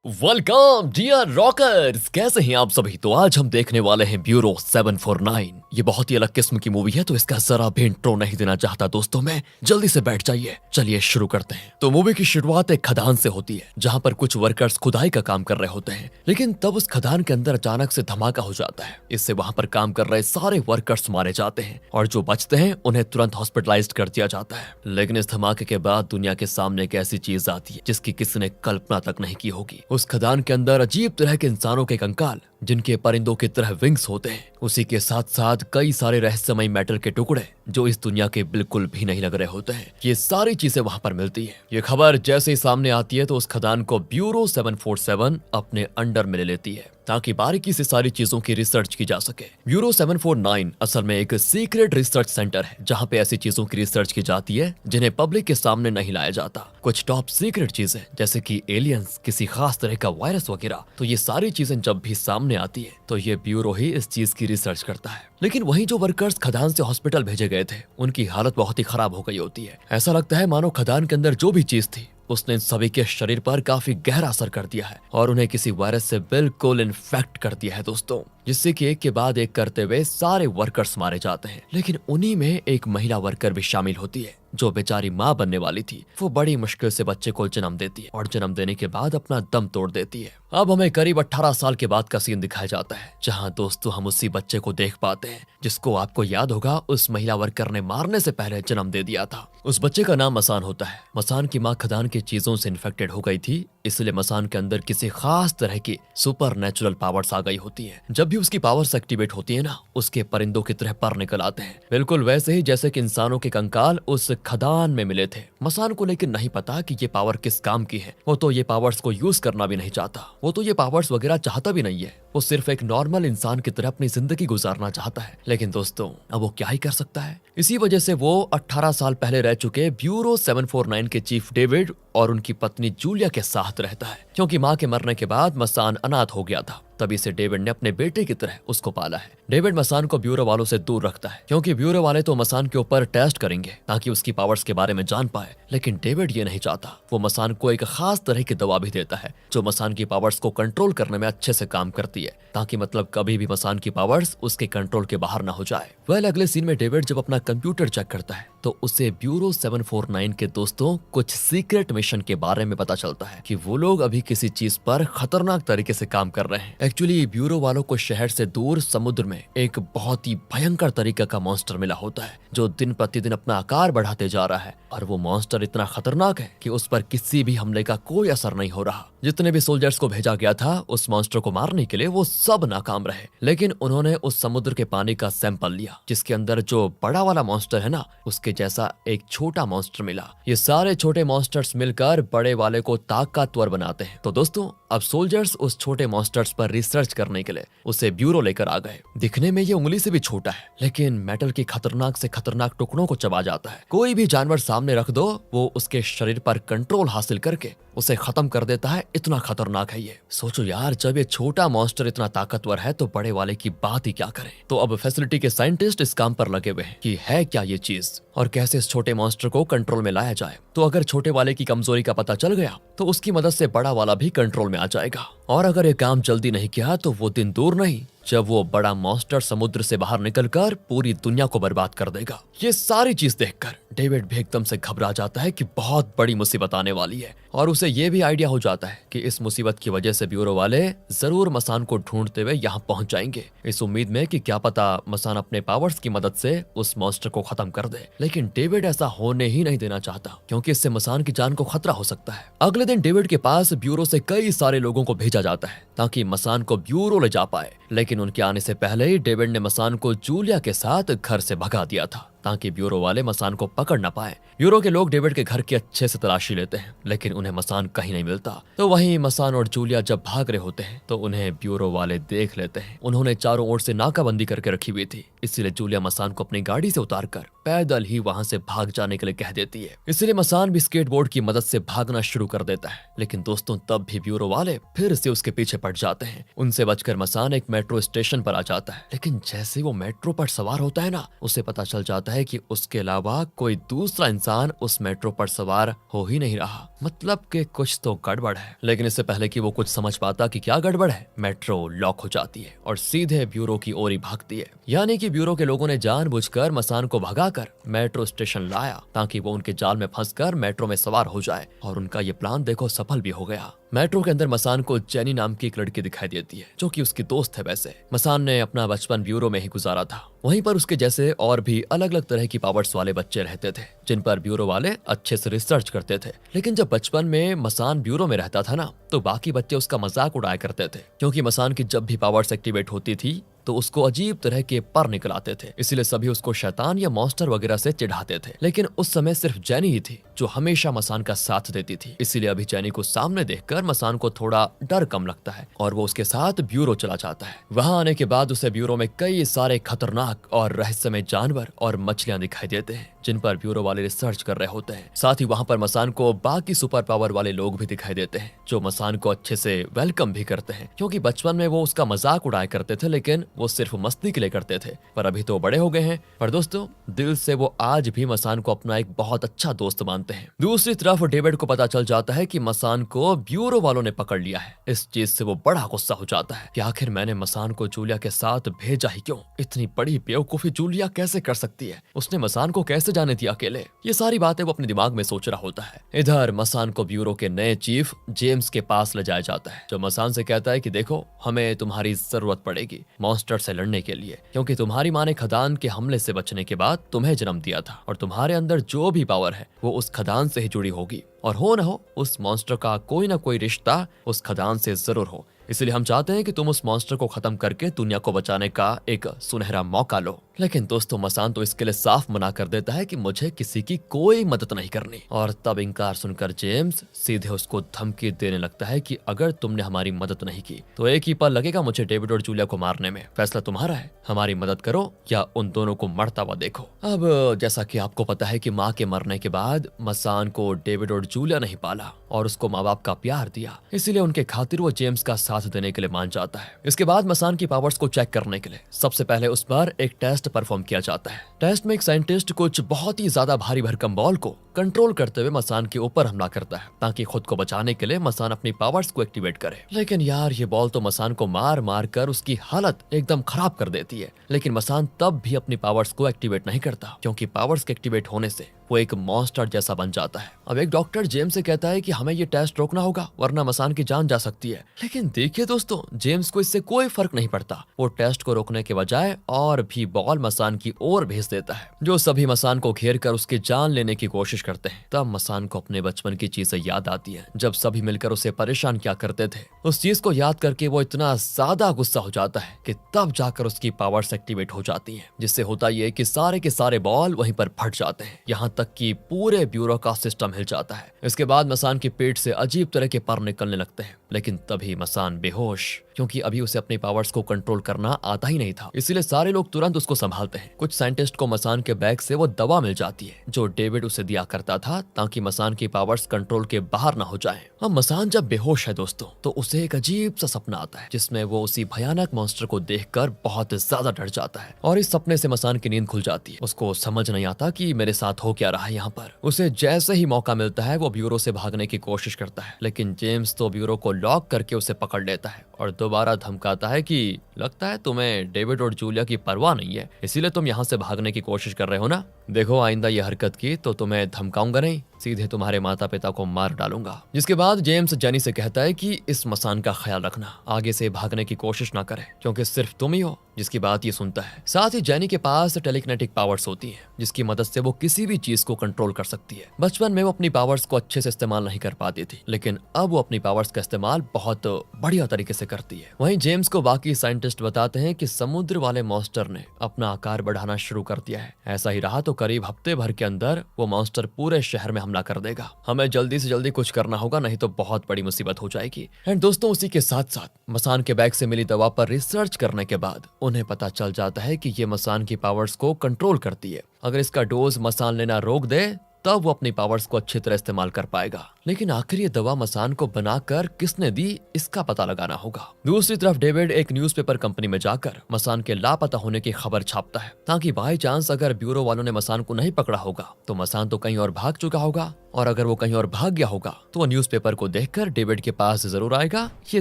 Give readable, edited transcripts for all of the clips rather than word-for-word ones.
Welcome dear rockers, कैसे हैं आप सभी। तो आज हम देखने वाले हैं ब्यूरो 749। ये बहुत ही अलग किस्म की मूवी है, तो इसका जरा भी इंट्रो नहीं देना चाहता दोस्तों मैं। जल्दी से बैठ जाइए, चलिए शुरू करते हैं। तो मूवी की शुरुआत एक खदान से होती है, जहां पर कुछ वर्कर्स खुदाई का काम कर रहे होते हैं। लेकिन तब उस खदान के अंदर अचानक से धमाका हो जाता है। इससे वहां पर काम कर रहे सारे वर्कर्स मारे जाते हैं और जो बचते हैं उन्हें तुरंत हॉस्पिटलाइज्ड कर दिया जाता है। लेकिन इस धमाके के बाद दुनिया के सामने एक ऐसी चीज आती है जिसकी किसी ने कल्पना तक नहीं की होगी। उस खदान के अंदर अजीब तरह के इंसानों के कंकाल, जिनके परिंदों की तरह विंग्स होते हैं। उसी के साथ साथ कई सारे रहस्यमय मेटल के टुकड़े जो इस दुनिया के बिल्कुल भी नहीं लग रहे होते हैं। ये सारी चीजें वहां पर मिलती है। ये खबर जैसे ही सामने आती है तो उस खदान को ब्यूरो 747 अपने अंडर में ले लेती है, ताकि बारीकी से सारी चीजों की रिसर्च की जा सके। ब्यूरो 749 असल में एक सीक्रेट रिसर्च सेंटर है, जहां पे ऐसी चीजों की रिसर्च की जाती है जिन्हें पब्लिक के सामने नहीं लाया जाता। कुछ टॉप सीक्रेट चीजें जैसे कि एलियंस, किसी खास तरह का वायरस वगैरह। तो ये सारी चीजें जब भी सामने आती है तो ये ब्यूरो ही इस चीज की रिसर्च करता है। लेकिन वहीं जो वर्कर्स खदान से हॉस्पिटल भेजे गए थे, उनकी हालत बहुत ही खराब हो गई होती है। ऐसा लगता है मानो खदान के अंदर जो भी चीज थी उसने इन सभी के शरीर पर काफी गहरा असर कर दिया है और उन्हें किसी वायरस से बिल्कुल इन्फेक्ट कर दिया है दोस्तों, जिससे कि एक के बाद एक करते हुए सारे वर्कर्स मारे जाते हैं। लेकिन उन्हीं में एक महिला वर्कर भी शामिल होती है, जो बेचारी माँ बनने वाली थी। वो बड़ी मुश्किल से बच्चे को जन्म देती है और जन्म देने के बाद अपना दम तोड़ देती है। अब हमें करीब 18 साल के बाद का सीन दिखाया जाता है, जहाँ दोस्तों हम उसी बच्चे को देख पाते हैं जिसको आपको याद होगा उस महिला वर्कर ने मारने से पहले जन्म दे दिया था। उस बच्चे का नाम मसान होता है। मसान की माँ खदान की चीजों से इन्फेक्टेड हो गई थी, इसलिए मसान के अंदर किसी खास तरह की सुपर नेचुरल पावर्स आ गई होती है। जब भी उसकी पावर्स एक्टिवेट होती है ना, उसके परिंदों की तरह पर निकल आते हैं, बिल्कुल वैसे ही जैसे कि इंसानों के कंकाल उस खदान में मिले थे। मसान को लेकिन नहीं पता कि ये पावर किस काम की है। वो तो ये पावर्स को यूज करना भी नहीं चाहता, वो तो ये पावर्स वगैरह चाहता भी नहीं है। वो सिर्फ एक नॉर्मल इंसान की तरह अपनी जिंदगी गुजारना चाहता है। लेकिन दोस्तों अब वो क्या ही कर सकता है। इसी वजह से वो 18 साल पहले रह चुके ब्यूरो 749 के चीफ डेविड और उनकी पत्नी जूलिया के साथ रहता है, क्योंकि माँ के मरने के बाद मसान अनाथ हो गया था। तभी से डेविड ने अपने बेटे की तरह उसको पाला है। डेविड मसान को ब्यूरो वालों से दूर रखता है, क्योंकि ब्यूरो वाले तो मसान के ऊपर टेस्ट करेंगे ताकि उसकी पावर्स के बारे में जान पाए। लेकिन डेविड ये नहीं चाहता। वो मसान को एक खास तरह की दवा भी देता है जो मसान की पावर्स को कंट्रोल करने में अच्छे से काम करती है, ताकि मतलब कभी भी मसान की पावर्स उसके कंट्रोल के बाहर ना हो जाए। अगले सीन में डेविड जब अपना कंप्यूटर चेक करता है तो उसे ब्यूरो 749 के दोस्तों कुछ सीक्रेट मिशन के बारे में पता चलता है कि वो लोग अभी किसी चीज पर खतरनाक तरीके से काम कर रहे हैं। एक्चुअली ब्यूरो वालों को शहर से दूर समुद्र में एक बहुत ही भयंकर तरीके का मॉन्स्टर मिला होता है, जो दिन प्रतिदिन अपना आकार बढ़ाते जा रहा है। और वो मॉन्स्टर इतना खतरनाक है कि उस पर किसी भी हमले का कोई असर नहीं हो रहा। जितने भी सोल्जर्स को भेजा गया था उस मॉन्स्टर को मारने के लिए, वो सब नाकाम रहे। लेकिन उन्होंने उस समुद्र के पानी का सैंपल लिया, जिसके अंदर जो बड़ा वाला मॉन्स्टर है ना, उसके जैसा एक छोटा मॉन्स्टर मिला। ये सारे छोटे मॉन्स्टर्स मिलकर बड़े वाले को ताकतवर बनाते हैं। तो दोस्तों अब सोल्जर्स उस छोटे मॉन्स्टर्स पर रिसर्च करने के लिए उसे ब्यूरो लेकर आ गए। दिखने में ये उंगली से भी छोटा है, लेकिन मेटल के खतरनाक से खतरनाक टुकड़ों को चबा जाता है। कोई भी जानवर सामने रख दो, वो उसके शरीर पर कंट्रोल हासिल करके उसे खत्म कर देता है। इतना खतरनाक है ये। सोचो यार, जब ये छोटा मॉन्स्टर इतना ताकतवर है तो बड़े वाले की बात ही क्या करें। तो अब फैसिलिटी के साइंटिस्ट इस काम पर लगे हुए हैं कि है क्या ये चीज और कैसे इस छोटे मॉन्स्टर को कंट्रोल में लाया जाए। तो अगर छोटे वाले की कमजोरी का पता चल गया तो उसकी मदद से बड़ा वाला भी कंट्रोल में आ जाएगा। और अगर ये काम जल्दी नहीं किया तो वो दिन दूर नहीं जब वो बड़ा मॉन्स्टर समुद्र से बाहर निकलकर पूरी दुनिया को बर्बाद कर देगा। ये सारी चीज देखकर डेविड भी एकदम से घबरा जाता है कि बहुत बड़ी मुसीबत आने वाली है। और उसे ये भी आइडिया हो जाता है कि इस मुसीबत की वजह से ब्यूरो वाले जरूर मसान को ढूंढते हुए यहाँ पहुंच जाएंगे, इस उम्मीद में कि क्या पता मसान अपने पावर्स की मदद से उस मॉन्स्टर को खत्म कर दे। लेकिन डेविड ऐसा होने ही नहीं देना चाहता, क्योंकि इससे मसान की जान को खतरा हो सकता है। अगले दिन डेविड के पास ब्यूरो से कई सारे लोगों को भेजा जाता है ताकि मसान को ब्यूरो ले जा पाए। लेकिन उनके आने से पहले ही डेविड ने मसान को जूलिया के साथ घर से भगा दिया था, ताकि ब्यूरो वाले मसान को पकड़ न पाए। ब्यूरो के लोग डेविड के घर की अच्छे से तलाशी लेते हैं, लेकिन उन्हें मसान कहीं नहीं मिलता। तो वहीं मसान और जूलिया जब भाग रहे होते हैं तो उन्हें ब्यूरो वाले देख लेते हैं। उन्होंने चारों ओर से नाकाबंदी करके रखी हुई थी, इसलिए जूलिया मसान को अपनी गाड़ी से उतारकर पैदल ही वहां से भाग जाने के लिए कह देती है। इसलिए मसान भी स्केटबोर्ड की मदद से भागना शुरू कर देता है। लेकिन दोस्तों तब भी ब्यूरो वाले फिर से उसके पीछे पड़ जाते हैं। उनसे बचकर मसान एक मेट्रो स्टेशन पर आ जाता है। लेकिन जैसे वो मेट्रो पर सवार होता है ना, उसे पता चल जाता जाता है कि उसके अलावा कोई दूसरा इंसान उस मेट्रो पर सवार हो ही नहीं रहा। मतलब कि कुछ तो गड़बड़ है। लेकिन इससे पहले कि वो कुछ समझ पाता कि क्या गड़बड़ है, मेट्रो लॉक हो जाती है और सीधे ब्यूरो की ओर ही भागती है। यानी कि ब्यूरो के लोगों ने जानबूझकर मसान को भगाकर मेट्रो स्टेशन लाया ताकि वो उनके जाल में फंसकर मेट्रो में सवार हो जाए। और उनका ये प्लान देखो सफल भी हो गया। मेट्रो के अंदर मसान को जेनी नाम की एक लड़की दिखाई देती है जो कि उसकी दोस्त है। वैसे मसान ने अपना बचपन ब्यूरो में ही गुजारा था। वहीं पर उसके जैसे और भी अलग अलग तरह की पावर्स वाले बच्चे रहते थे जिन पर ब्यूरो वाले अच्छे से रिसर्च करते थे। लेकिन जब बचपन में मसान ब्यूरो में रहता था ना, तो बाकी बच्चे उसका मजाक उड़ाया करते थे, क्योंकि मसान की जब भी पावर्स एक्टिवेट होती थी तो उसको अजीब तरह के पर निकल आते थे। इसलिए सभी उसको शैतान या मॉन्स्टर वगैरह से चिढ़ाते थे। लेकिन उस समय सिर्फ जेनी ही थी जो हमेशा मसान का साथ देती थी। इसीलिए अभी जेनी को सामने देखकर मसान को थोड़ा डर कम लगता है और वो उसके साथ ब्यूरो चला जाता है। वहां आने के बाद उसे ब्यूरो में कई सारे खतरनाक और रहस्यमय जानवर और मछलियां दिखाई देते हैं जिन पर ब्यूरो वाले रिसर्च कर रहे होते हैं। साथ ही वहां पर मसान को बाकी सुपर पावर वाले लोग भी दिखाई देते हैं जो मसान को अच्छे से वेलकम भी करते हैं, क्योंकि बचपन में वो उसका मजाक उड़ाया करते थे लेकिन वो सिर्फ मस्ती के लिए करते थे। पर अभी तो बड़े हो गए हैं। पर दोस्तों, दिल से वो आज भी मसान को अपना एक बहुत अच्छा दोस्त मानते हैं। दूसरी तरफ डेविड को पता चल जाता है कि मसान को ब्यूरो वालों ने पकड़ लिया है। इस चीज से वो बड़ा गुस्सा हो जाता है कि आखिर मैंने मसान को जूलिया के साथ भेजा ही क्यों? इतनी बड़ी बेवकूफी जूलिया कैसे कर सकती है? उसने मसान को कैसे जाने दिया अकेले? ये सारी बातें वो अपने दिमाग में सोच रहा होता है। इधर मसान को ब्यूरो के नए चीफ जेम्स के पास ले जाया जाता है, जो मसान से कहता है कि देखो, हमें तुम्हारी जरूरत पड़ेगी मॉन्स्टर से लड़ने के लिए, क्योंकि तुम्हारी माँ ने खदान के हमले से बचने के बाद तुम्हें जन्म दिया था और तुम्हारे अंदर जो भी पावर है वो उस खदान से ही जुड़ी होगी। और हो न हो उस मॉन्स्टर का कोई ना कोई रिश्ता उस खदान से जरूर हो। इसलिए हम चाहते हैं कि तुम उस मॉन्स्टर को खत्म करके दुनिया को बचाने का एक सुनहरा मौका लो। लेकिन दोस्तों, मसान तो इसके लिए साफ मना कर देता है कि मुझे किसी की कोई मदद नहीं करनी। और तब इनकार सुनकर जेम्स सीधे उसको धमकी देने लगता है कि अगर तुमने हमारी मदद नहीं की तो एक ही पल लगेगा मुझे डेविड और जूलिया को मारने में। फैसला तुम्हारा है, हमारी मदद करो या उन दोनों को मरता हुआ देखो। अब जैसा कि आपको पता है कि माँ के मरने के बाद मसान को डेविड और जूलिया नहीं पाला और उसको माँ बाप का प्यार दिया, इसीलिए उनके खातिर वो जेम्स का साथ देने के लिए मान जाता है। इसके बाद मसान की पावर्स को चेक करने के लिए सबसे पहले उस पर एक टेस्ट परफॉर्म किया जाता है। टेस्ट में एक साइंटिस्ट कुछ बहुत ही ज्यादा भारी भरकम बॉल को कंट्रोल करते हुए मसान के ऊपर हमला करता है ताकि खुद को बचाने के लिए मसान अपनी पावर्स को एक्टिवेट करे। लेकिन यार, ये बॉल तो मसान को मार मार कर उसकी हालत एकदम खराब कर देती है। लेकिन मसान तब भी अपनी पावर्स को एक्टिवेट नहीं करता, क्योंकि पावर्स के एक्टिवेट होने से वो एक मॉन्स्टर जैसा बन जाता है। अब एक डॉक्टर जेम्स से कहता है कि हमें ये टेस्ट रोकना होगा वरना मसान की जान जा सकती है। लेकिन देखिए दोस्तों, जेम्स को इससे कोई फर्क नहीं पड़ता। वो टेस्ट को रोकने के बजाय और भी बॉल मसान की ओर भेज देता है, जो सभी मसान को घेर कर उसकी जान लेने की कोशिश करते हैं। तब मसान को अपने बचपन की चीजें याद आती है, जब सभी मिलकर उसे परेशान किया करते थे। उस चीज को याद करके वो इतना ज्यादा गुस्सा हो जाता है कि तब जाकर उसकी पावर्स एक्टिवेट हो जाती हैं, जिससे होता ये कि सारे के सारे बॉल वहीं पर फट जाते हैं, यहाँ तक कि पूरे ब्यूरो का सिस्टम हिल जाता है। इसके बाद मसान के पेट से अजीब तरह के पर निकलने लगते हैं। लेकिन तभी मसान बेहोश, क्योंकि अभी उसे अपने पावर्स को कंट्रोल करना आता ही नहीं था। इसीलिए सारे लोग तुरंत उसको संभालते हैं। कुछ साइंटिस्ट को मसान के बैग से वो दवा मिल जाती है जो डेविड उसे दिया करता था ताकि मसान की पावर्स कंट्रोल के बाहर ना हो जाएं। अब मसान जब बेहोश है दोस्तों, तो उसे एक अजीब सा सपना आता है जिसमें वो उसी भयानक मॉन्स्टर को देखकर बहुत ज्यादा डर जाता है और इस सपने से मसान की नींद खुल जाती है। उसको समझ नहीं आता कि मेरे साथ हो क्या रहा है यहाँ पर। उसे जैसे ही मौका मिलता है वो ब्यूरो से भागने की कोशिश करता है, लेकिन जेम्स तो ब्यूरो को लॉक करके उसे पकड़ लेता है और दोबारा धमकाता है कि लगता है तुम्हें डेविड और जूलिया की परवाह नहीं है, इसीलिए तुम यहाँ से भागने की कोशिश कर रहे हो ना। देखो, आइंदा ये हरकत की तो तुम्हें धमकाऊंगा नहीं, सीधे तुम्हारे माता पिता को मार डालूंगा। जिसके बाद जेम्स जेनी से कहता है कि इस मसान का ख्याल रखना, आगे से भागने की कोशिश ना करे, क्योंकि सिर्फ तुम ही हो जिसकी बात ये सुनता है। साथ ही जेनी के पास टेलीकिनेटिक पावर्स होती हैं, जिसकी मदद से वो किसी भी चीज को कंट्रोल कर सकती है। बचपन में वो अपनी पावर्स को अच्छे से इस्तेमाल नहीं कर पाती थी, लेकिन अब वो अपनी पावर्स का इस्तेमाल बहुत बढ़िया तरीके से करती है। वहीं जेम्स को बाकी साइंटिस्ट बताते हैं कि समुद्र वाले मॉन्स्टर ने अपना आकार बढ़ाना शुरू कर दिया है। ऐसा ही रहा तो करीब हफ्ते भर के अंदर वो मॉन्स्टर पूरे शहर में हमला कर देगा। हमें जल्दी से जल्दी कुछ करना होगा, नहीं तो बहुत बड़ी मुसीबत हो जाएगी। एंड दोस्तों, उसी के साथ साथ मसान के बैग से मिली दवा पर रिसर्च करने के बाद उन्हें पता चल जाता है कि ये मसान की पावर्स को कंट्रोल करती है। अगर इसका डोज मसान लेना रोक दे तब वो अपनी पावर्स को अच्छी तरह इस्तेमाल कर पाएगा। लेकिन आखिर ये दवा मसान को बनाकर किसने दी, इसका पता लगाना होगा। दूसरी तरफ डेविड एक न्यूज़पेपर कंपनी में जाकर मसान के लापता होने की खबर छापता है, ताकि बाई चांस अगर ब्यूरो वालों ने मसान को नहीं पकड़ा होगा तो मसान तो कहीं और भाग चुका होगा, और अगर वो कहीं और भाग गया होगा तो वो न्यूज़पेपर को देखकर डेविड के पास जरूर आएगा। ये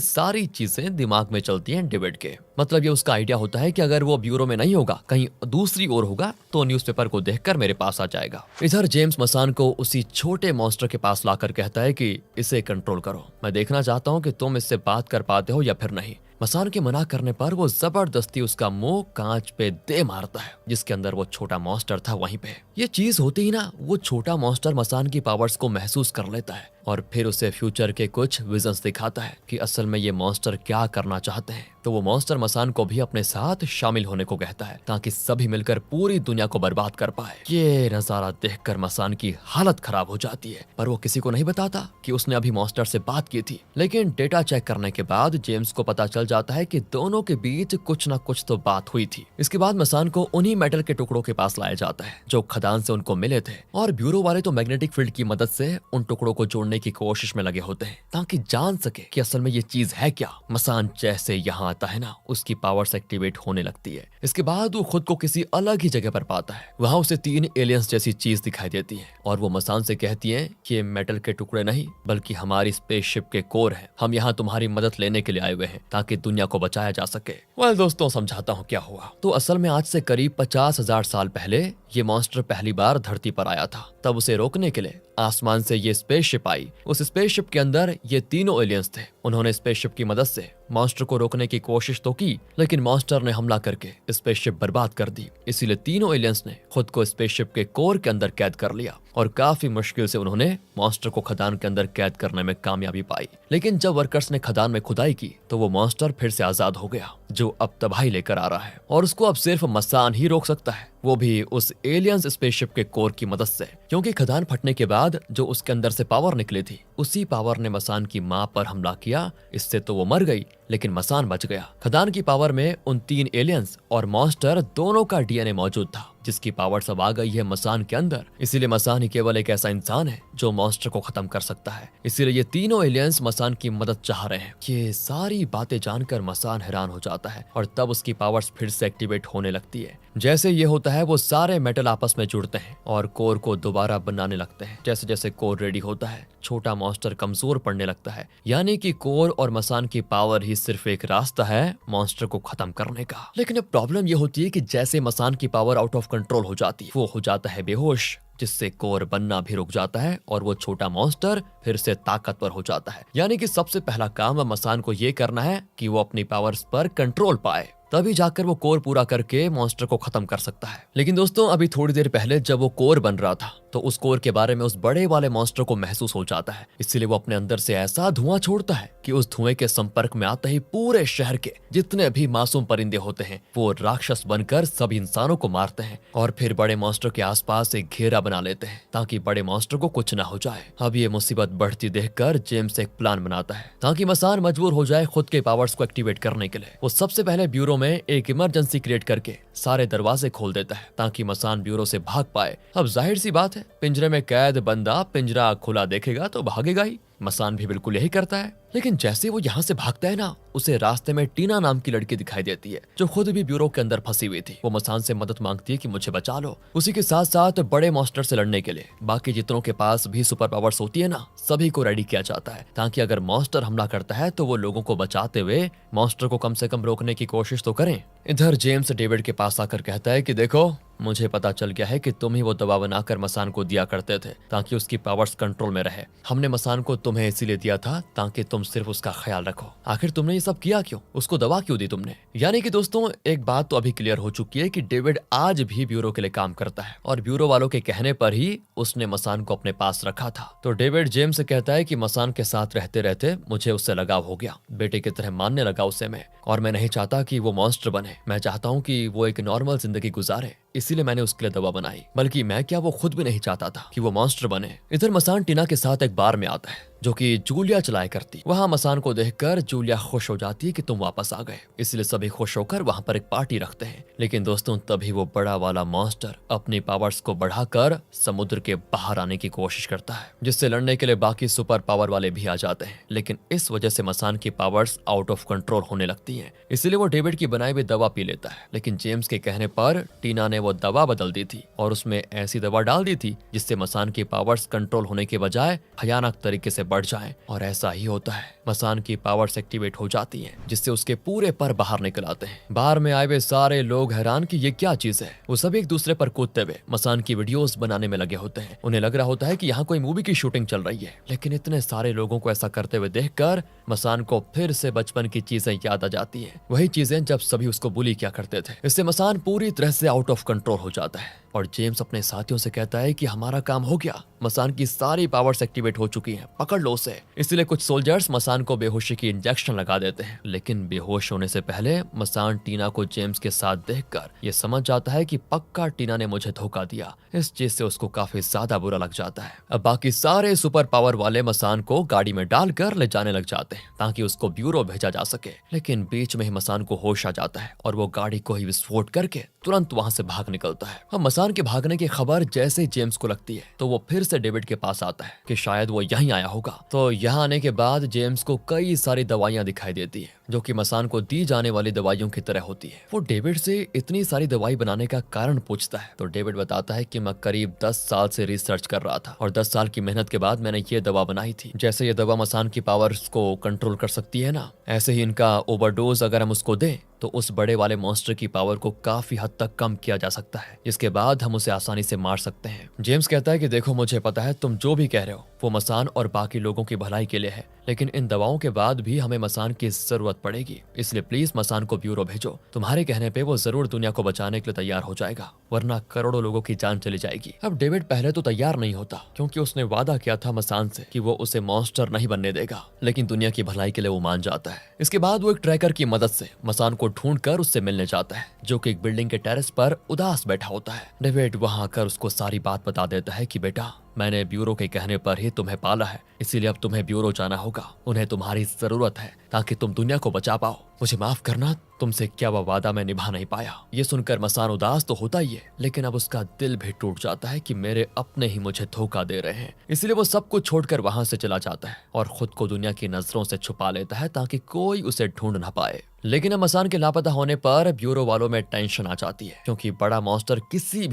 सारी चीजें दिमाग में चलती हैं डेविड के। मतलब ये उसका आइडिया होता है कि अगर वो ब्यूरो में नहीं होगा, कहीं दूसरी ओर होगा, तो न्यूज़पेपर को देखकर मेरे पास आ जाएगा। इधर जेम्स मसान को उसी छोटे मॉन्स्टर के पास लाकर कहता है कि इसे कंट्रोल करो, मैं देखना चाहता हूँ कि तुम इससे बात कर पाते हो या फिर नहीं। मसान के मना करने पर वो जबरदस्ती उसका मुंह कांच पे दे मारता है, जिसके अंदर वो छोटा मॉन्स्टर था वहीं पे। ये चीज होती ही ना, वो छोटा मॉन्स्टर मसान की पावर्स को महसूस कर लेता है और फिर उसे फ्यूचर के कुछ विजन्स दिखाता है कि असल में ये मॉन्स्टर क्या करना चाहते हैं। तो वो मॉन्स्टर मसान को भी अपने साथ शामिल होने को कहता है, ताकि सभी मिलकर पूरी दुनिया को बर्बाद कर पाए। ये नजारा देखकर मसान की हालत खराब हो जाती है, पर वो किसी को नहीं बताता कि उसने अभी मॉन्स्टर से बात की थी। लेकिन डेटा चेक करने के बाद जेम्स को पता चल जाता है कि दोनों के बीच कुछ ना कुछ तो बात हुई थी। इसके बाद मसान को उन्हीं मेटल के टुकड़ों के पास लाया जाता है जो खदान से उनको मिले थे, और ब्यूरो वाले तो मैग्नेटिक फील्ड की मदद से उन टुकड़ों को जोड़ने की कोशिश में लगे होते हैं, ताकि जान सके कि असल में ये चीज है क्या। मसान जैसे यहाँ आता है ना, उसकी पावर्स एक्टिवेट होने लगती है। इसके बाद वो खुद को किसी अलग ही जगह पर पाता है। वहाँ उसे 3 एलियंस जैसी चीज दिखाई देती है, और वो मसान से कहती है कि ये मेटल के टुकड़े नहीं बल्कि हमारी स्पेसशिप के कोर हैं। हम यहाँ तुम्हारी मदद लेने के लिए आए हुए हैं ताकि दुनिया को बचाया जा सके। वेल दोस्तों, समझाता हूँ क्या हुआ। तो असल में आज से करीब 50,000 साल पहले ये मॉन्स्टर पहली बार धरती पर आया था। तब उसे रोकने के लिए आसमान से ये स्पेसशिप आई। उस स्पेसशिप के अंदर ये तीनों एलियंस थे। उन्होंने स्पेसशिप की मदद से मॉन्स्टर को रोकने की कोशिश तो की, लेकिन मॉन्स्टर ने हमला करके स्पेसशिप बर्बाद कर दी। इसीलिए तीनों एलियंस ने खुद को स्पेसशिप के कोर के अंदर कैद कर लिया, और काफी मुश्किल से उन्होंने मॉन्स्टर को खदान के अंदर कैद करने में कामयाबी पाई। लेकिन जब वर्कर्स ने खदान में खुदाई की तो वो मॉन्स्टर फिर से आजाद हो गया, जो अब तबाही लेकर आ रहा है, और उसको अब सिर्फ मसान ही रोक सकता है, वो भी उस एलियंस स्पेसशिप के कोर की मदद से। क्योंकि खदान फटने के बाद जो उसके अंदर से पावर निकली थी, उसी पावर ने मसान की मां पर हमला किया। इससे तो वो मर गई, लेकिन मसान बच गया। खदान की पावर में उन 3 एलियंस और मॉन्स्टर दोनों का डीएनए मौजूद था, जिसकी पावर सब आ गई है मसान के अंदर। इसीलिए मसान ही केवल एक ऐसा इंसान है जो मॉन्स्टर को खत्म कर सकता है। इसीलिए ये तीनों एलियंस मसान की मदद चाह रहे हैं। ये सारी बातें जानकर मसान हैरान हो जाता है, और तब उसकी पावर्स फिर से एक्टिवेट होने लगती है। जैसे ये होता है, वो सारे मेटल आपस में जुड़ते हैं और कोर को दोबारा बनाने लगते हैं। जैसे जैसे कोर रेडी होता है, छोटा मॉन्स्टर कमजोर पड़ने लगता है। यानी कि कोर और मसान की पावर ही सिर्फ एक रास्ता है मॉन्स्टर को खत्म करने का। लेकिन अब प्रॉब्लम ये होती है कि जैसे मसान की पावर आउट ऑफ कंट्रोल हो जाती है, वो हो जाता है बेहोश, जिससे कोर बनना भी रुक जाता है, और वो छोटा मॉन्स्टर फिर से ताकतवर हो जाता है। यानी कि सबसे पहला काम मसान को ये करना है कि वो अपनी पावर्स पर कंट्रोल पाए, तभी जाकर वो कोर पूरा करके मॉन्स्टर को खत्म कर सकता है। लेकिन दोस्तों, अभी थोड़ी देर पहले जब वो कोर बन रहा था, तो उस कोर के बारे में उस बड़े वाले मॉन्स्टर को महसूस हो जाता है। इसीलिए वो अपने अंदर से ऐसा धुआं छोड़ता है कि उस धुएं के संपर्क में आते ही पूरे शहर के जितने भी मासूम परिंदे होते हैं, वो राक्षस बनकर सभी इंसानों को मारते हैं, और फिर बड़े मॉन्स्टर के आसपास एक घेरा बना लेते हैं, ताकि बड़े मॉन्स्टर को कुछ ना हो जाए। अब ये मुसीबत बढ़ती देखकर जेम्स एक प्लान बनाता है, ताकि मसान मजबूर हो जाए खुद के पावर्स को एक्टिवेट करने के लिए। वो सबसे पहले ब्यूरो में एक इमरजेंसी क्रिएट करके सारे दरवाजे खोल देता है, ताकि मसान ब्यूरो से भाग पाए। अब जाहिर सी बात है, पिंजरे में कैद बंदा पिंजरा खुला देखेगा तो भागेगा ही। मसान भी बिल्कुल यही करता है। लेकिन जैसे वो यहाँ से भागता है ना, उसे रास्ते में टीना नाम की लड़की दिखाई देती है, जो खुद भी ब्यूरो के अंदर फंसी हुई थी। वो मसान से मदद मांगती है कि मुझे बचा लो। उसी के साथ साथ बड़े मॉन्स्टर से लड़ने के लिए बाकी जितनों के पास भी सुपर पावर्स होती है ना, सभी को रेडी किया जाता है, ताकि अगर मॉन्स्टर हमला करता है तो वो लोगों को बचाते हुए मॉन्स्टर को कम से कम रोकने की कोशिश तो करें। इधर जेम्स डेविड के पास आकर कहता है कि देखो, मुझे पता चल गया है कि तुम ही वो दवा बनाकर मसान को दिया करते थे ताकि उसकी पावर्स कंट्रोल में रहे। हमने मसान को तुम्हें इसीलिए दिया था ताकि तुम सिर्फ उसका ख्याल रखो। आखिर तुमने ये सब किया क्यों? उसको दवा क्यों दी तुमने? यानी कि दोस्तों, एक बात तो अभी क्लियर हो चुकी है कि डेविड आज भी ब्यूरो के लिए काम करता है, और ब्यूरो वालों के कहने पर ही उसने मसान को अपने पास रखा था। तो डेविड जेम्स से कहता है कि मसान के साथ रहते रहते मुझे उससे लगाव हो गया, बेटे की तरह मानने लगा उसे मैं, और मैं नहीं चाहता कि वो मॉन्स्टर बने। मैं चाहता हूँ कि वो एक नॉर्मल जिंदगी गुजारे, इसीलिए मैंने उसके लिए दवा बनाई। बल्कि मैं क्या, वो खुद भी नहीं चाहता था कि वो मॉन्स्टर बने। इधर मसान टीना के साथ एक बार में आता है, जो कि जूलिया चलाया करती। वहाँ मसान को देखकर जूलिया खुश हो जाती है कि तुम वापस आ गए, इसलिए सभी खुश होकर वहाँ पर एक पार्टी रखते हैं। लेकिन दोस्तों तभी वो बड़ा वाला मॉन्स्टर अपनी पावर्स को बढ़ाकर समुद्र के बाहर आने की कोशिश करता है, जिससे लड़ने के लिए बाकी सुपर पावर वाले भी आ जाते हैं। लेकिन इस वजह से मसान की पावर्स आउट ऑफ कंट्रोल होने लगती हैं, इसलिए वो डेविड की बनाई हुई दवा पी लेता है। लेकिन जेम्स के कहने पर टीना ने वो दवा बदल दी थी और उसमें ऐसी दवा डाल दी थी जिससे मसान की पावर्स कंट्रोल होने के बजाय भयानक तरीके से बढ़ जाएं। और ऐसा ही होता है, मसान की पावर्स एक्टिवेट हो जाती हैं, जिससे उसके पूरे पर बाहर निकल आते हैं। बाहर में आए हुए सारे लोग हैरान कि ये क्या चीज है। वो सभी एक दूसरे पर कूदते हुए मसान की वीडियोस बनाने में लगे होते हैं। उन्हें लग रहा होता है कि यहाँ कोई मूवी की शूटिंग चल रही है। लेकिन इतने सारे लोगों को ऐसा करते हुए देखकर मसान को फिर से बचपन की चीजें याद आ जाती हैं, वही चीजें जब सभी उसको बुली किया करते थे। इससे मसान पूरी तरह से आउट ऑफ कंट्रोल हो जाता है और जेम्स अपने साथियों से कहता है कि हमारा काम हो गया, मसान की सारी पावर्स एक्टिवेट हो चुकी हैं, पकड़ लो उसे। इसलिए कुछ सोल्जर्स मसान को बेहोशी की इंजेक्शन लगा देते हैं। लेकिन बेहोश होने से पहले मसान टीना को जेम्स के साथ देखकर ये समझ जाता है कि पक्का टीना ने मुझे धोखा दिया। इस चीज से उसको काफी ज्यादा बुरा लग जाता है। अब बाकी सारे सुपर पावर वाले मसान को गाड़ी में डालकर ले जाने लग जाते हैं ताकि उसको ब्यूरो भेजा जा सके। लेकिन बीच में ही मसान को होश आ जाता है और वो गाड़ी को ही विस्फोट करके तुरंत वहां से भाग निकलता है। अब मसान के भागने की खबर जैसे ही जेम्स को लगती है तो वो फिर से डेविड के पास आता है कि शायद वो यहीं आया होगा। तो यहाँ आने के बाद जेम्स को कई सारी दवाइयां दिखाई देती है जो कि मसान को दी जाने वाली दवाइयों की तरह होती है। वो डेविड से इतनी सारी दवाई बनाने का कारण पूछता है तो डेविड बताता है कि मैं करीब 10 साल से रिसर्च कर रहा था और 10 साल की मेहनत के बाद मैंने ये दवा बनाई थी। जैसे ये दवा मसान की पावर्स को कंट्रोल कर सकती है ना, ऐसे ही इनका ओवरडोज अगर हम उसको दें तो उस बड़े वाले मॉन्स्टर की पावर को काफी हद तक कम किया जा सकता है, जिसके बाद हम उसे आसानी से मार सकते हैं। जेम्स कहता है कि देखो मुझे पता है तुम जो भी कह रहे हो वो मसान और बाकी लोगों की भलाई के लिए है, लेकिन इन दवाओं के बाद भी हमें मसान की जरूरत पड़ेगी, इसलिए प्लीज मसान को ब्यूरो भेजो। तुम्हारे कहने पे वो जरूर दुनिया को बचाने के लिए तैयार हो जाएगा, वरना करोड़ों लोगों की जान चली जाएगी। अब डेविड पहले तो तैयार नहीं होता क्योंकि उसने वादा किया था मसान से कि वो उसे मॉन्स्टर नहीं बनने देगा, लेकिन दुनिया की भलाई के लिए वो मान जाता है। इसके बाद वो एक ट्रैकर की मदद से मसान को ढूंढ कर उससे मिलने जाता है, जो कि एक बिल्डिंग के टेरेस पर उदास बैठा होता है। डेविड वहां आकर उसको सारी बात बता देता है कि बेटा मैंने ब्यूरो के कहने पर ही तुम्हें पाला है, इसीलिए अब तुम्हें ब्यूरो जाना होगा। उन्हें तुम्हारी जरूरत है ताकि तुम दुनिया को बचा पाओ। मुझे माफ करना, तुमसे क्या वह वादा मैं निभा नहीं पाया। ये सुनकर मसान उदास तो होता ही है, लेकिन अब उसका दिल भी टूट जाता है कि मेरे अपने ही मुझे धोखा दे रहे हैं। इसलिए वो सब कुछ छोड़कर वहां से चला जाता है और खुद को दुनिया की नजरों से छुपा लेता है ताकि कोई उसे ढूंढ ना पाए। लेकिन अब मसान के लापता होने पर ब्यूरो वालों में टेंशन आ जाती है, क्योंकि बड़ा मॉन्स्टर किसी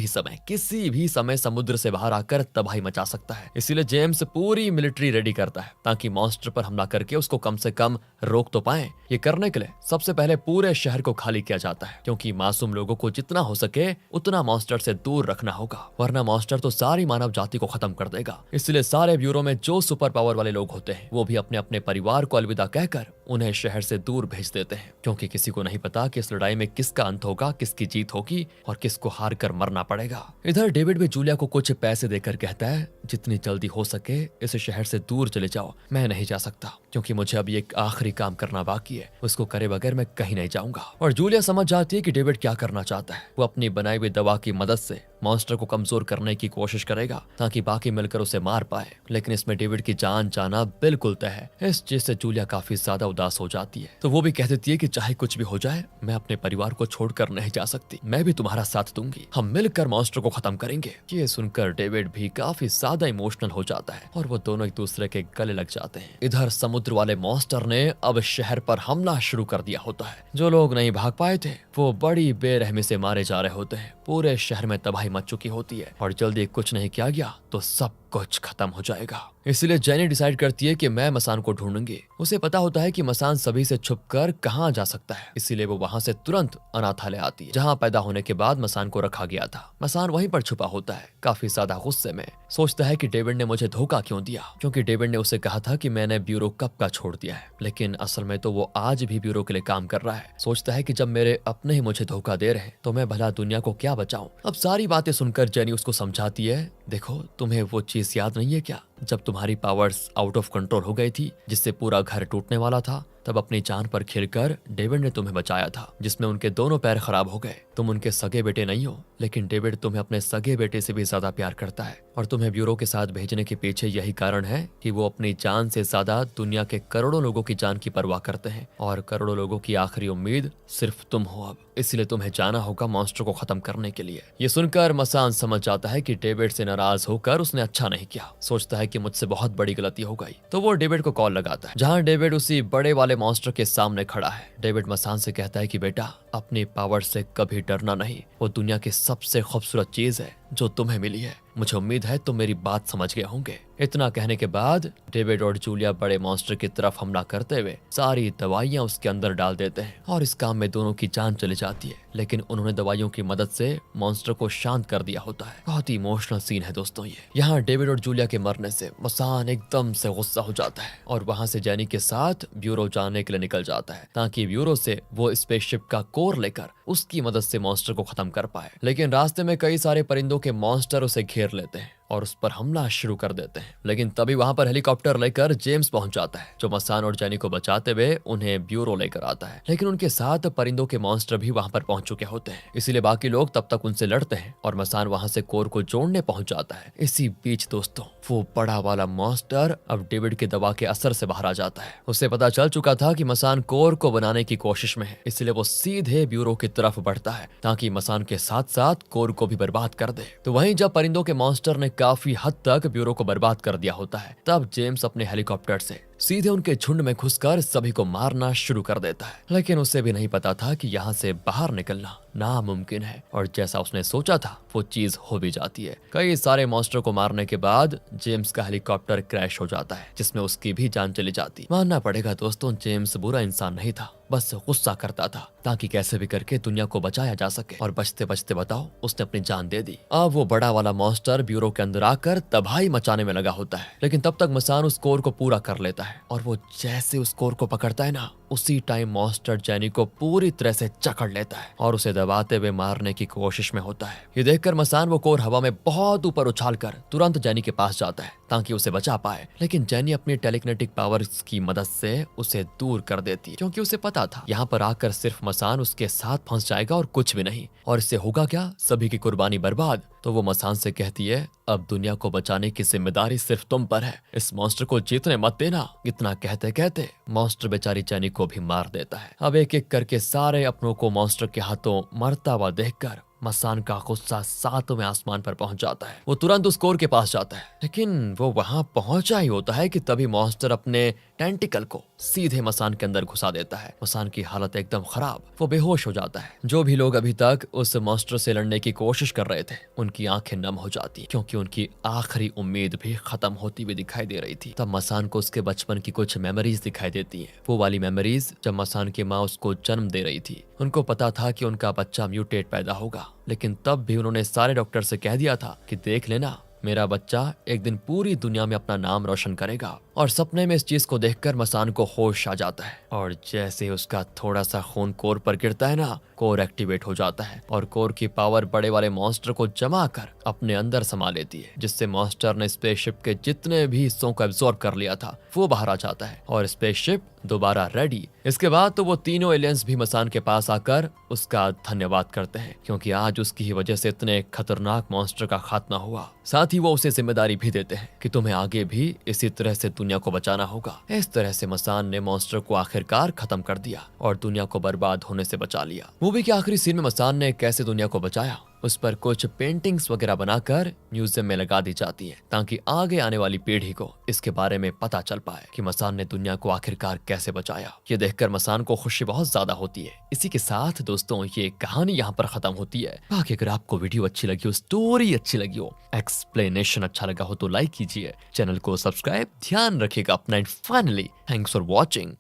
भी समय समुद्र से बाहर आकर तबाही मचा सकता है। इसीलिए जेम्स पूरी मिलिट्री रेडी करता है ताकि मॉन्स्टर पर हमला करके उसको कम से कम रोक तो पाए। ये करने के लिए सबसे पहले पूरे शहर को खाली किया जाता है, क्योंकि मासूम लोगों को जितना हो सके उतना मॉन्स्टर से दूर रखना होगा, वरना मॉन्स्टर तो सारी मानव जाति को खत्म कर देगा। इसलिए सारे ब्यूरो में जो सुपर पावर वाले लोग होते हैं वो भी अपने अपने परिवार को अलविदा कहकर उन्हें शहर से दूर भेज देते हैं, क्योंकि किसी को नहीं पता कि इस लड़ाई में किसका अंत होगा, किसकी जीत होगी और किसको हार कर मरना पड़ेगा। इधर डेविड भी जूलिया को कुछ पैसे देकर कहता है जितनी जल्दी हो सके इस शहर से दूर चले जाओ। मैं नहीं जा सकता क्योंकि मुझे अभी एक आखिरी काम करना बाकी है, उसको करे बगैर मैं कहीं नहीं जाऊंगा। और जूलिया समझ जाती है कि डेविड क्या करना चाहता है। वो अपनी बनाई हुई दवा की मदद से मॉन्स्टर को कमजोर करने की कोशिश करेगा ताकि बाकी मिलकर उसे मार पाए, लेकिन इसमें डेविड की जान जाना बिल्कुल तय है। इस चीज से जूलिया काफी ज्यादा उदास हो जाती है, तो वो भी कह देती है कि चाहे कुछ भी हो जाए मैं अपने परिवार को छोड़कर नहीं जा सकती, मैं भी तुम्हारा साथ दूंगी, हम मिलकर मॉन्स्टर को खत्म करेंगे। ये सुनकर डेविड भी काफी ज्यादा इमोशनल हो जाता है और वो दोनों एक दूसरे के गले लग जाते हैं। इधर समुद्र वाले मॉन्स्टर ने अब शहर पर हमला शुरू कर दिया होता है। जो लोग नहीं भाग पाए थे वो बड़ी बेरहमी से मारे जा रहे होते हैं। पूरे शहर में तबाही मच चुकी होती है और जल्दी कुछ नहीं किया गया तो सब कुछ खत्म हो जाएगा। इसलिए जेनी डिसाइड करती है कि मैं मसान को ढूंढूंगी। उसे पता होता है कि मसान सभी से छुपकर कहां जा सकता है, इसीलिए वो वहां से तुरंत अनाथालय आती है, जहां पैदा होने के बाद मसान को रखा गया था। मसान वहीं पर छुपा होता है, काफी ज्यादा गुस्से में सोचता है कि डेविड ने मुझे धोखा क्यों दिया, क्योंकि डेविड ने उसे कहा था कि मैंने ब्यूरो कब का छोड़ दिया है, लेकिन असल में तो वो आज भी ब्यूरो के लिए काम कर रहा है। सोचता है कि जब मेरे अपने ही मुझे धोखा दे रहे हैं तो मैं भला दुनिया को क्या बचाऊं। अब सारी बातें सुनकर जेनी उसको समझाती है, देखो तुम्हें वो चीज याद नहीं है क्या जब तुम्हारी पावर्स आउट ऑफ कंट्रोल हो गई थी, जिससे पूरा घर टूटने वाला था, तब अपनी जान पर खेलकर डेविड ने तुम्हें बचाया था, जिसमें उनके दोनों पैर खराब हो गए। तुम उनके सगे बेटे नहीं हो, लेकिन डेविड तुम्हें अपने सगे बेटे से भी ज्यादा प्यार करता है और तुम्हें ब्यूरो के साथ भेजने के पीछे यही कारण है कि वो अपनी जान से ज्यादा दुनिया के करोड़ों लोगों की जान की परवाह करते हैं और करोड़ों लोगों की आखिरी उम्मीद सिर्फ तुम हो अब। इसलिए तुम्हें जाना होगा मॉन्स्टर को खत्म करने के लिए। ये सुनकर मसान समझ जाता है कि डेविड से नाराज होकर उसने अच्छा नहीं किया। सोचता है कि मुझसे बहुत बड़ी गलती हो गई, तो वो डेविड को कॉल लगाता है, जहाँ डेविड उसी बड़े वाले मॉन्स्टर के सामने खड़ा है। डेविड मसान से कहता है कि बेटा, अपनी पावर से कभी डरना नहीं, वो दुनिया की सबसे खूबसूरत चीज है जो तुम्हें मिली है। मुझे उम्मीद है तुम मेरी बात समझ गए होंगे। इतना कहने के बाद डेविड और जूलिया बड़े मॉन्स्टर की तरफ हमला करते हुए सारी दवाइयां उसके अंदर डाल देते हैं और इस काम में दोनों की जान चली जाती है, लेकिन उन्होंने दवाइयों की मदद से मॉन्स्टर को शांत कर दिया होता है। बहुत ही इमोशनल सीन है दोस्तों ये। यहाँ डेविड और जूलिया के मरने से मसान एकदम से गुस्सा हो जाता है और वहाँ से जैनी के साथ ब्यूरो जाने के लिए निकल जाता है, ताकि ब्यूरो से वो स्पेसशिप का कोर लेकर उसकी मदद से मॉन्स्टर को खत्म कर पाए। लेकिन रास्ते में कई सारे परिंदों के मॉन्स्टर उसे घेर लेते हैं और उस पर हमला शुरू कर देते हैं। लेकिन तभी वहां पर हेलीकॉप्टर लेकर जेम्स पहुंच जाता है, जो मसान और जैनी को बचाते हुए उन्हें ब्यूरो लेकर आता है। लेकिन उनके साथ परिंदों के मॉन्स्टर भी वहां पर पहुंच चुके होते हैं, इसीलिए बाकी लोग तब तक उनसे लड़ते हैं और मसान वहां से कोर को जोड़ने पहुंच जाता है। इसी बीच दोस्तों, वो बड़ा वाला मॉन्स्टर अब डेविड के दवा के असर से बाहर आ जाता है। उसे पता चल चुका था कि मसान कोर को बनाने की कोशिश में है, इसलिए वो सीधे ब्यूरो की तरफ बढ़ता है ताकि मसान के साथ साथ कोर को भी बर्बाद कर दे। तो वहीं जब परिंदों के मॉन्स्टर ने काफी हद तक ब्यूरो को बर्बाद कर दिया होता है, तब जेम्स अपने हेलीकॉप्टर से सीधे उनके झुंड में घुसकर सभी को मारना शुरू कर देता है। लेकिन उसे भी नहीं पता था कि यहाँ से बाहर निकलना नामुमकिन है और जैसा उसने सोचा था वो चीज हो भी जाती है। कई सारे मॉन्स्टर को मारने के बाद जेम्स का हेलीकॉप्टर क्रैश हो जाता है, जिसमें उसकी भी जान चली जाती। मानना पड़ेगा दोस्तों, जेम्स बुरा इंसान नहीं था, बस गुस्सा करता था ताकि कैसे भी करके दुनिया को बचाया जा सके, और बचते बचते बताओ उसने अपनी जान दे दी। अब वो बड़ा वाला मॉन्स्टर ब्यूरो के अंदर आकर तबाही मचाने में लगा होता है, लेकिन तब तक मसान उस कोर को पूरा कर लेता है और वो जैसे उस कोर को पकड़ता है ना, उसी टाइम मॉन्स्टर जैनी को पूरी तरह से जकड़ लेता है और उसे दबाते हुए मारने की कोशिश में होता है। ये देखकर मसान वो कोर हवा में बहुत ऊपर उछालकर तुरंत जैनी के पास जाता है ताकि उसे बचा पाए, लेकिन जैनी अपनी टेलीकिनेटिक पावर्स की मदद से उसे दूर कर देती है, क्योंकि उसे पता था यहाँ पर आकर सिर्फ मसान उसके साथ फंस जाएगा और कुछ भी नहीं, और इससे होगा क्या, सभी की कुर्बानी बर्बाद। तो वो मसान से कहती है, अब दुनिया को बचाने की जिम्मेदारी सिर्फ तुम पर है, इस मॉन्स्टर को जीतने मत देना। इतना कहते कहते मॉन्स्टर बेचारी जैनी को भी मार देता है। अब एक एक करके सारे अपनों को मॉन्स्टर के हाथों मरता हुआ देखकर मसान का गुस्सा सातवें आसमान पर पहुंच जाता है। वो तुरंत उस कोर के पास जाता है, लेकिन वो वहां पहुंचा ही होता है कि तभी मॉन्स्टर अपने टेंटिकल को सीधे मसान के अंदर घुसा देता है। मसान की हालत एकदम खराब, वो बेहोश हो जाता है। जो भी लोग अभी तक उस मॉन्स्टर से लड़ने की कोशिश कर रहे थे, उनकी आंखें नम हो जाती, क्योंकि उनकी आखिरी उम्मीद भी खत्म होती हुई दिखाई दे रही थी। तब मसान को उसके बचपन की कुछ मेमोरीज दिखाई देती हैं, वो वाली मेमोरीज जब मसान की माँ उसको जन्म दे रही थी। उनको पता था कि उनका बच्चा म्यूटेट पैदा होगा, लेकिन तब भी उन्होंने सारे डॉक्टर से कह दिया था कि देख लेना, मेरा बच्चा एक दिन पूरी दुनिया में अपना नाम रोशन करेगा। और सपने में इस चीज को देखकर मसान को होश आ जाता है, और जैसे उसका थोड़ा सा खून कोर पर गिरता है ना, कोर एक्टिवेट हो जाता है और कोर की पावर बड़े वाले मॉन्स्टर को जमा कर अपने अंदर समा लेती है, जिससे मॉन्स्टर ने स्पेसशिप के जितने भी हिस्सों को एब्जॉर्ब कर लिया था वो बाहर आ जाता है और स्पेसशिप दोबारा रेडी। इसके बाद तो वो तीनों एलियंस भी मसान के पास आकर उसका धन्यवाद करते हैं, क्योंकि आज उसकी ही वजह से इतने खतरनाक मॉन्स्टर का खात्मा हुआ। साथ ही वो उसे जिम्मेदारी भी देते हैं कि तुम्हें आगे भी इसी तरह से दुनिया को बचाना होगा। इस तरह से मसान ने मॉन्स्टर को आखिरकार खत्म कर दिया और दुनिया को बर्बाद होने से बचा लिया। मूवी के आखिरी सीन में मसान ने कैसे दुनिया को बचाया, उस पर कुछ पेंटिंग्स वगैरह बनाकर म्यूजियम में लगा दी जाती है, ताकि आगे आने वाली पीढ़ी को इसके बारे में पता चल पाए कि मसान ने दुनिया को आखिरकार कैसे बचाया। ये देखकर मसान को खुशी बहुत ज्यादा होती है। इसी के साथ दोस्तों ये कहानी यहाँ पर खत्म होती है। बाकी अगर आपको वीडियो अच्छी लगी हो, स्टोरी अच्छी लगी हो, एक्सप्लेनेशन अच्छा लगा हो तो लाइक कीजिए, चैनल को सब्सक्राइब ध्यान रखिएगा अपना, and finally thanks for watching.